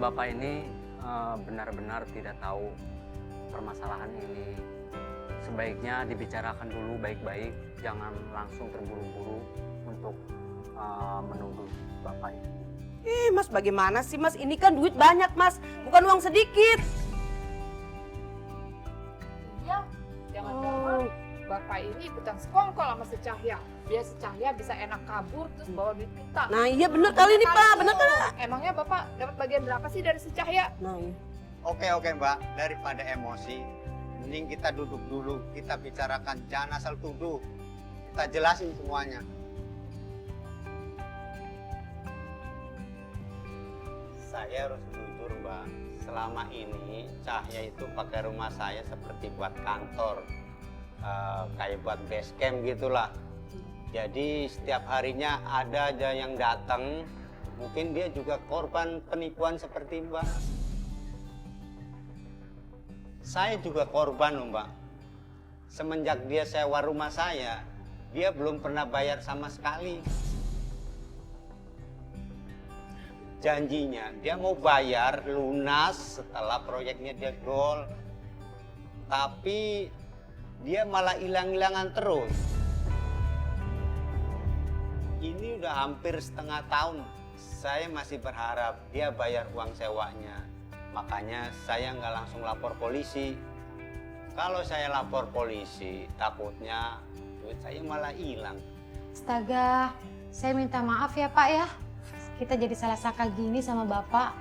Bapak ini benar-benar tidak tahu permasalahan ini. Sebaiknya dibicarakan dulu baik-baik, jangan langsung terburu-buru untuk menuduh Bapak ini. Mas bagaimana sih Mas? Ini kan duit banyak Mas, bukan uang sedikit. Iya, jangan-jangan Bapak ini ikutan sekongkol sama si Cahya. Biar si Cahya bisa enak kabur terus bawa duit kita. Nah iya bener kali ini Pak, bener kan? Emangnya Bapak dapat bagian berapa sih dari si Cahya? Nah iya. Oke Mbak, daripada emosi, mending kita duduk dulu, kita bicarakan, jangan asal tuduh. Kita jelasin semuanya. Saya harus jujur Mbak, selama ini Cahya itu pakai rumah saya seperti buat kantor. Kayak buat base camp gitulah. Jadi setiap harinya ada aja yang datang. Mungkin dia juga korban penipuan seperti Mbak. Saya juga korban loh Mbak. Semenjak dia sewa rumah saya, dia belum pernah bayar sama sekali. Janjinya dia mau bayar lunas setelah proyeknya dia gol. Tapi dia malah hilang-hilangan terus. Ini udah hampir setengah tahun. Saya masih berharap dia bayar uang sewanya. Makanya saya nggak langsung lapor polisi. Kalau saya lapor polisi, takutnya duit saya malah hilang. Astaga, saya minta maaf ya Pak ya. Kita jadi salah sangka gini sama Bapak.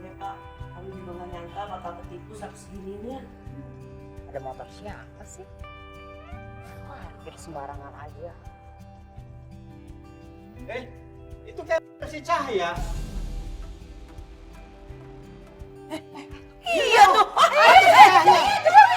Ya Pak, kami juga nggak nyangka bakal ketipu sampai segininya. Ada motor siapa sih? Parkir sembarangan aja. Itu kayak si Cahya. Iya tuh. Itu tuh.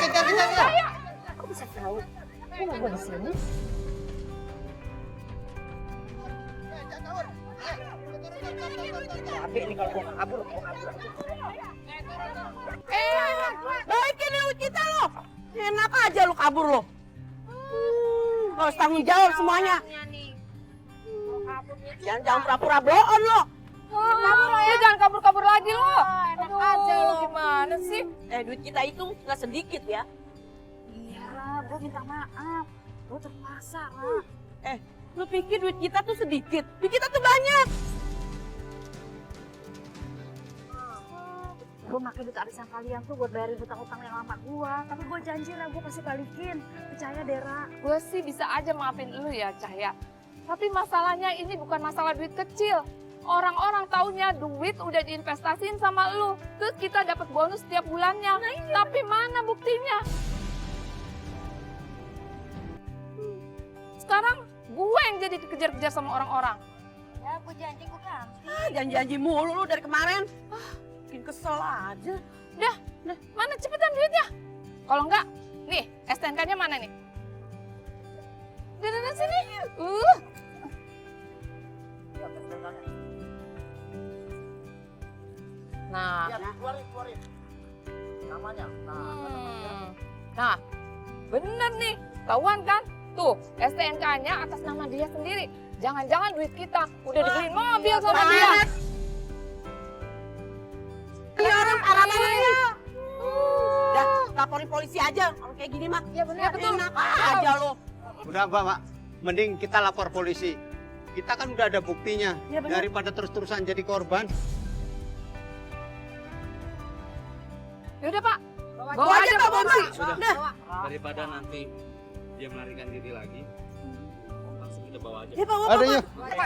Kejar. Kok bisa tahu? Kok nggak gue di sini? Cabe nih kalau gue kabur. Balikin duit kita lo. Enak aja lo kabur lo. Harus tanggung jawab semuanya. Jangan pura-pura bloon lo. Kabur ya, jangan kabur-kabur lagi lo. Enak aja lo, gimana sih? Duit kita itu nggak sedikit ya. Iya, gue minta maaf. Gue terpaksa, Ra. Lu pikir duit kita tuh sedikit? Duit kita tuh banyak. Gue makin duit arisan kalian tuh buat bayarin hutang-hutang yang lama gue. Tapi gue janji lah gue pasti balikin. Percaya deh, Ra. Gue sih bisa aja maafin lu ya, Cahya. Tapi masalahnya ini bukan masalah duit kecil. Orang-orang taunya duit udah diinvestasiin sama lu. Terus kita dapat bonus setiap bulannya. Tapi mana buktinya? Sekarang gue yang jadi dikejar-kejar sama orang-orang. Ya, gue janji gue kan. Janji-janji mulu lu dari kemarin. Bikin kesel aja. Dah, mana cepetan duitnya? Kalau enggak, nih STNK-nya mana nih? Di sini. Nah, Keluarin. Namanya. Nah, bener nih, tahuan kan? Tuh, STNK-nya atas nama dia sendiri. Jangan-jangan duit kita udah dibeliin mobil sama dia. Ini orang parah-parahnya. Dah, laporin polisi aja. Kalau kayak gini mah. Ya bener, betul. Enak aja lo. Udah Mbak, mending kita lapor polisi. Kita kan udah ada buktinya. Ya, benar. Daripada terus-terusan jadi korban. Yaudah Pak, Bawa aja ke Pak, polisi. Sudah. Dah. Daripada nanti dia melarikan diri lagi, langsung kita bawa aja. Ya Pak, Ada yuk.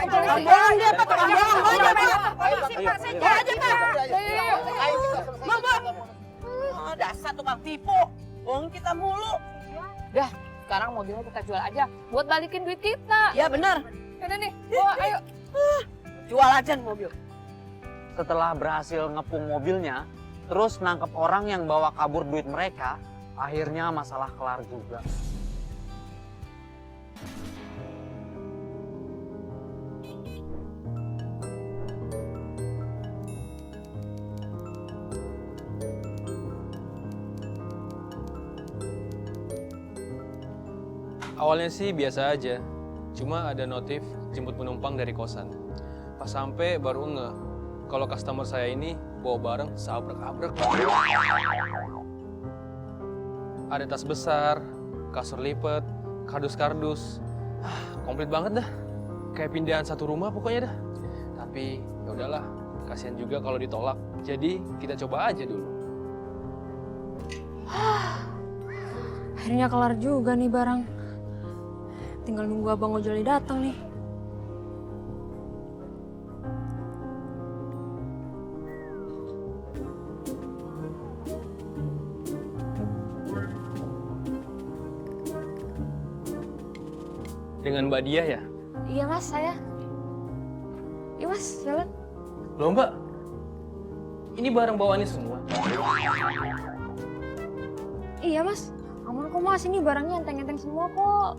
Tukang bohong dia Pak, tukang bohong. Bawa aja Pak. Bawa aja Pak. Bawa. Dasar tukang tipu. Bohong kita mulu. Sekarang mobilnya kita jual aja buat balikin duit kita. Ya benar. Yaudah nih, bawa ayo. Jual aja nih mobil. Setelah berhasil ngepung mobilnya, terus nangkep orang yang bawa kabur duit mereka, akhirnya masalah kelar juga. Awalnya sih biasa aja, cuma ada notif jemput penumpang dari kosan. Pas sampai baru ngeh kalau customer saya ini bawa barang seabrek-abrek. Ada tas besar, kasur lipat, kardus-kardus. Komplit banget dah. Kayak pindahan satu rumah pokoknya dah. Tapi ya udahlah, kasihan juga kalau ditolak. Jadi kita coba aja dulu. Akhirnya kelar juga nih barang. Tinggal nunggu abang ojolnya datang nih. Dengan Mbak Diah ya? Iya mas, saya. Iya mas, jalan. Loh Mbak, ini barang bawaannya semua. Iya mas, aman kok mas, ini barangnya enteng-enteng semua kok.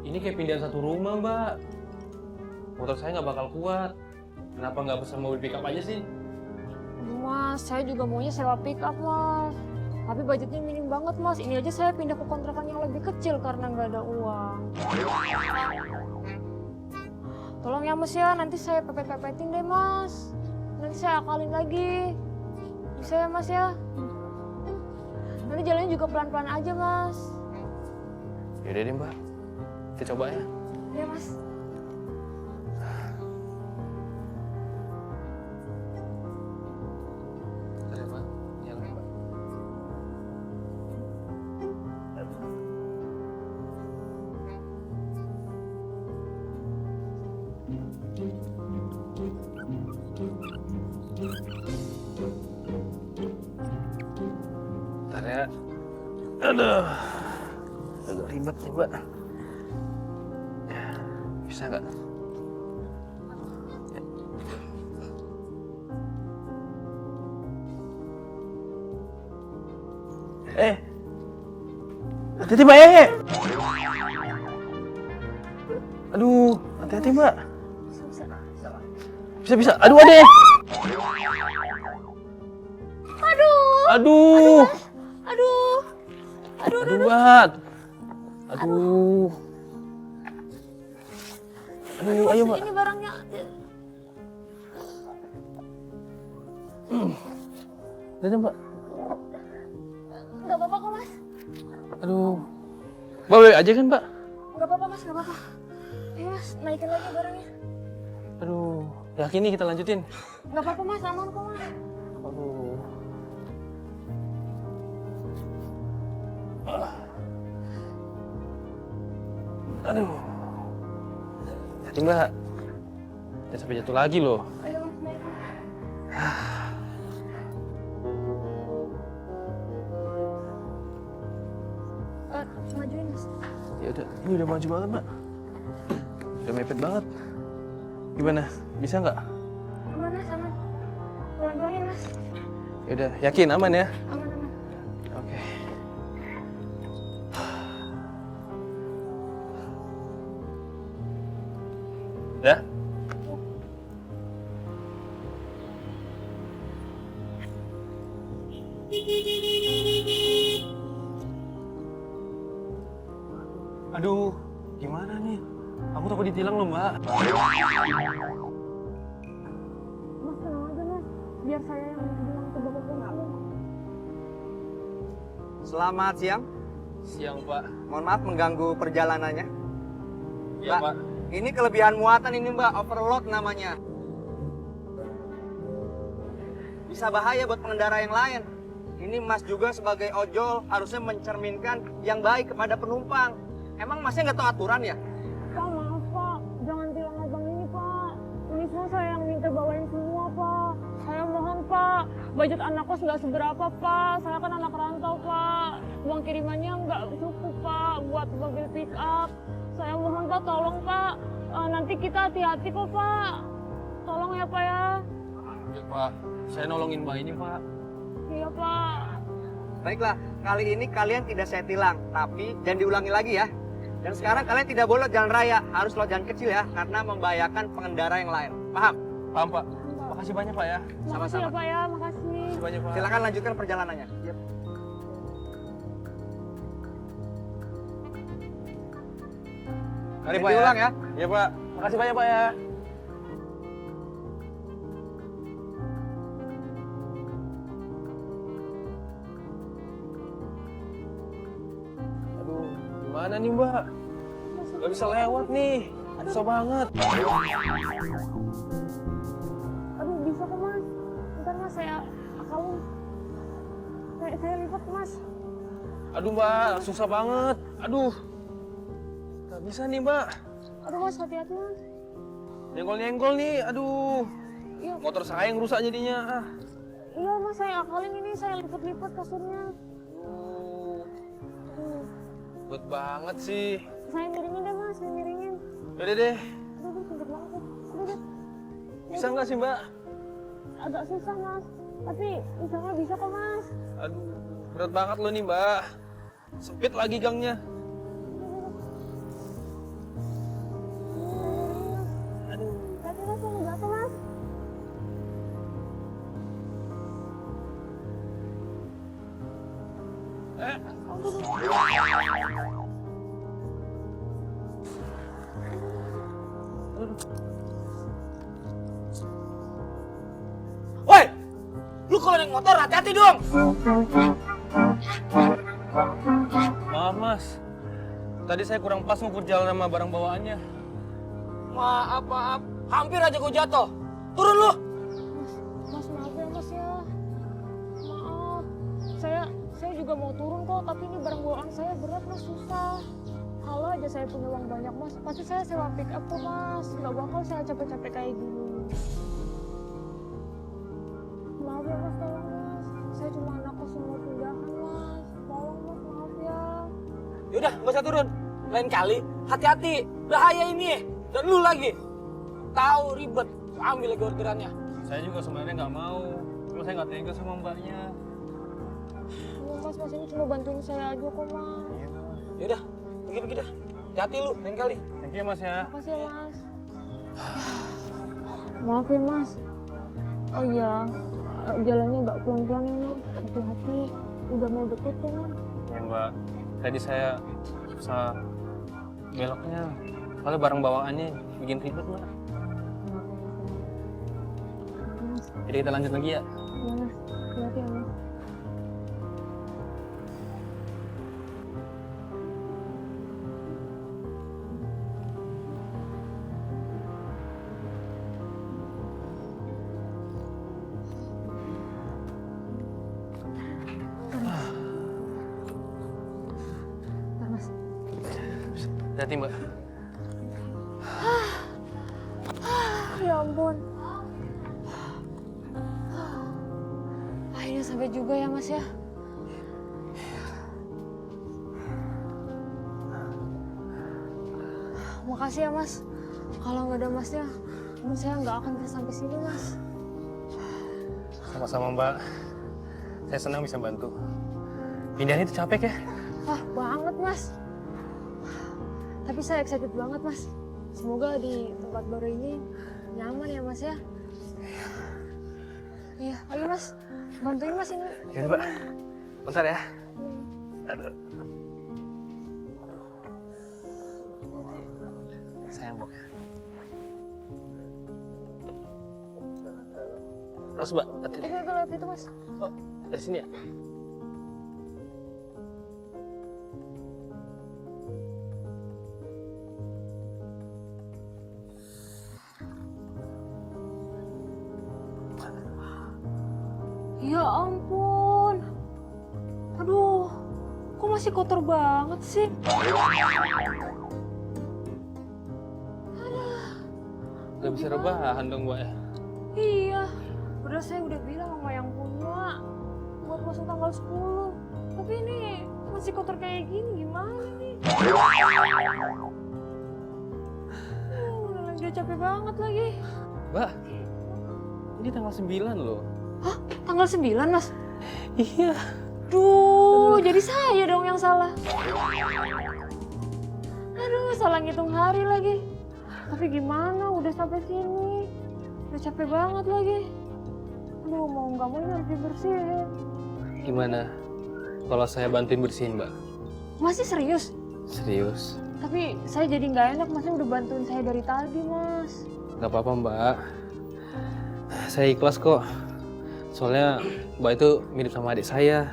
Ini kayak pindahan satu rumah Mbak. Motor saya nggak bakal kuat. Kenapa nggak pesan mobil pickup aja sih? Mas, saya juga maunya sewa pick up mas. Tapi budgetnya minim banget mas, ini aja saya pindah ke kontrakan yang lebih kecil karena nggak ada uang. Tolong ya mas ya, nanti saya pepet-pepetin deh mas. Nanti saya akalin lagi. Bisa ya mas ya? Nanti jalannya juga pelan-pelan aja mas. Yaudah deh Mbak, kita coba ya. Iya mas. Bentar ya Mbak, jalan ya Mbak. Bentar ya. Aduh, agak ribet nih Mbak. Bisa nggak? Hati-hati Mbak. Aduh, hati-hati Mbak. Bisa. Aduh, adek. Aduh. Aduh, Mbak. Aduh, ayo Mbak. Ini barangnya. Dadah Mbak. Nggak apa-apa kok mas. Aduh. Mbak boleh aja kan Mbak? Nggak apa-apa mas, nggak apa-apa. Ayo mas, naikin lagi barangnya. Aduh, yakin nih kita lanjutin? Nggak apa-apa mas, aman kok mas. Aduh. Aduh. Hati Mbak. Jangan sampai jatuh lagi loh. Ayo mas, naik mas. Majuin mas. Ya udah, ini udah maju banget Mbak. Udah mepet banget. Gimana? Bisa nggak? Aman mas, aman. Pelan-pelan ya mas. Ya udah, yakin aman ya? Aman, aman. Oke. Ya? Aduh, gimana nih? Aku takut ditilang loh, Mbak. Mas tenang aja mas. Biar saya yang bilang ke bapak kamu. Selamat siang. Siang Pak. Mohon maaf mengganggu perjalanannya. Iya Mbak. Pak. Ini kelebihan muatan ini Mbak, overload namanya. Bisa bahaya buat pengendara yang lain. Ini Mas juga sebagai ojol harusnya mencerminkan yang baik kepada penumpang. Emang Masnya nggak tahu aturan ya? Pak maaf pak, jangan tilang abang ini pak. Ini semua saya yang minta bawain semua pak. Saya mohon pak, budget anak kos nggak seberapa pak. Saya kan anak rantau pak. Uang kirimannya nggak cukup pak buat mobil pick up. Saya mohon pak, tolong pak. Nanti kita hati-hati kok pak. Tolong ya pak ya. Ya Pak, saya nolongin Mbak ini Pak. Iya pak. Baiklah, kali ini kalian tidak saya tilang, tapi jangan diulangi lagi ya. Dan sekarang kalian tidak boleh jalan raya, harus lewat jalan kecil ya, karena membahayakan pengendara yang lain. Paham? Paham Pak. Makasih banyak Pak ya. Makasih Sama-sama. ya pak ya, makasih. Makasih banyak Pak. Silakan lanjutkan perjalanannya. Mari Dan Pak diulang ya. Iya Pak. Makasih banyak Pak ya. Aduh, gimana nih Mbak? Gak bisa lewat nih. Susah banget. Aduh, bisa kok mas. Bentar mas, saya akalin. Saya lipat mas. Aduh Mbak, susah banget. Aduh. Gak bisa nih Mbak. Aduh mas, hati-hati mas. Nyenggol-nyenggol nih, aduh. Iya, Motor saya yang rusak jadinya. iya mas, saya akalin ini, saya lipat-lipat kasurnya. Berat banget sih. Saya miringin deh mas, saya miringin. Yaudah deh, Aduh, pinggir banget. Aduh, bisa nggak sih Mbak? agak susah mas. Tapi insya bisa kok mas. Aduh, berat banget loh nih Mbak. Sempit lagi gangnya. Aduh, hati mas, yang jatuh mas. Woi, lu kalau naik motor hati-hati dong. Maaf Mas, tadi saya kurang pas ngukur jalan sama barang bawaannya. Maaf, maaf. Hampir aja gue jatuh. Turun lu. Mas maaf ya mas ya. Maaf. Saya juga mau turun kok, tapi ini barang bawaan saya berat mas, susah. Kalau aja saya punya uang banyak mas, pasti saya sewa pick up kok mas. Nggak bakal saya capek-capek kayak gini. Maaf ya mas, tolong mas. Saya cuma anak kos semua pindahan mas. Tolong mas, maaf ya. Yaudah, gak usah turun. Lain kali, hati-hati. Bahaya ini. Dan lu lagi. Tahu ribet. Ambil lagi orderannya. Saya juga sebenarnya nggak mau, cuma saya nggak tega sama mbaknya. Mas ini cuma bantuin saya aja kok mas. Yaudah, pergi-pergi dah. Hati-hati lu, lain kali. Thank you Mas ya. Makasih ya mas. Maaf ya mas. Oh iya, jalannya agak pelan-pelan ya mas. Hati-hati, udah mau deket ya mas. Ya Mbak, tadi saya susah beloknya, soalnya barang bawaannya bikin ribet Mbak. Jadi kita lanjut lagi ya. Iya mas, hati-hati ya mas. Bentar, mas. Hati-hati Mbak. Ya ampun. Akhirnya sampai juga ya mas ya. Makasih ya mas. Kalau nggak ada masnya, mungkin saya nggak akan bisa sampai sini mas. Sama-sama Mbak. Saya senang bisa bantu. Pindahan itu capek ya? Wah banget mas. Tapi saya excited banget mas. Semoga di tempat baru ini nyaman ya mas ya. Iya, ayo mas. Bantuin mas ini. Yaudah Mbak, bentar ya. Aduh. Sayang Mbak. Terus Mbak, hati-hati. Itu lewat itu mas. Oh, dari sini ya? Ya ampun. Aduh, kok masih kotor banget sih? Gak bisa rebahan dong Mbak ya? Iya, padahal saya udah bilang sama yang punya buat masuk tanggal 10. Tapi ini masih kotor kayak gini, gimana nih? Udah capek banget lagi. Mbak, ini tanggal 9 loh. Hah? Tanggal 9, Mas? Iya. Duh, jadi saya dong yang salah. Aduh, salah ngitung hari lagi. Tapi gimana, udah sampai sini. Udah capek banget lagi. Aduh, mau nggak mau ini harus dibersihin. Gimana kalau saya bantuin bersihin Mbak? Masih serius? Serius? Tapi saya jadi nggak enak, Masnya udah bantuin saya dari tadi, Mas. Gak apa-apa Mbak. Saya ikhlas kok. Soalnya Mbak itu mirip sama adik saya.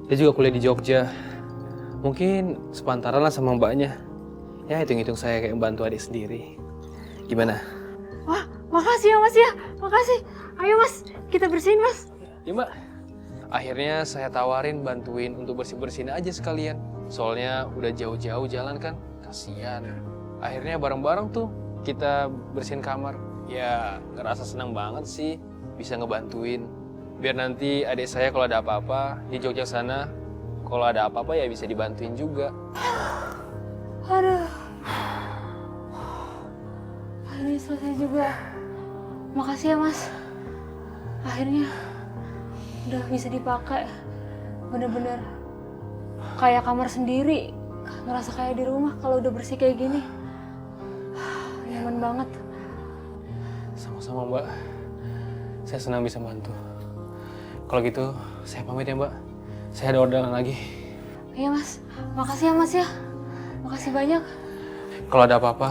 Dia juga kuliah di Jogja. Mungkin sepantaran lah sama Mbaknya. Ya hitung-hitung saya kayak bantu adik sendiri. Gimana? Wah, makasih ya Mas ya. Makasih. Ayo Mas, kita bersihin Mas. Ya Mbak. Akhirnya saya tawarin bantuin untuk bersih-bersihin aja sekalian. Soalnya udah jauh-jauh jalan kan, kasihan. Akhirnya bareng-bareng tuh kita bersihin kamar. Ya ngerasa senang banget sih bisa ngebantuin. Biar nanti adik saya kalau ada apa-apa di Jogja sana, kalau ada apa-apa ya bisa dibantuin juga. Aduh. Ini selesai juga. Makasih ya Mas. Akhirnya udah bisa dipakai. Bener-bener kayak kamar sendiri. Ngerasa kayak di rumah kalau udah bersih kayak gini. Nyaman banget. Sama-sama Mbak. Saya senang bisa bantu. Kalau gitu saya pamit ya Mbak. Saya ada orderan lagi. Iya Mas. Makasih ya Mas ya. Makasih banyak. Kalau ada apa-apa,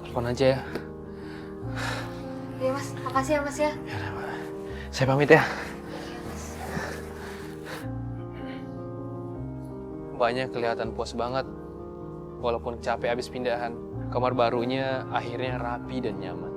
telepon aja ya. Iya Mas. Makasih ya Mas ya. Saya pamit ya. Mbaknya kelihatan puas banget. Walaupun capek habis pindahan, kamar barunya akhirnya rapi dan nyaman.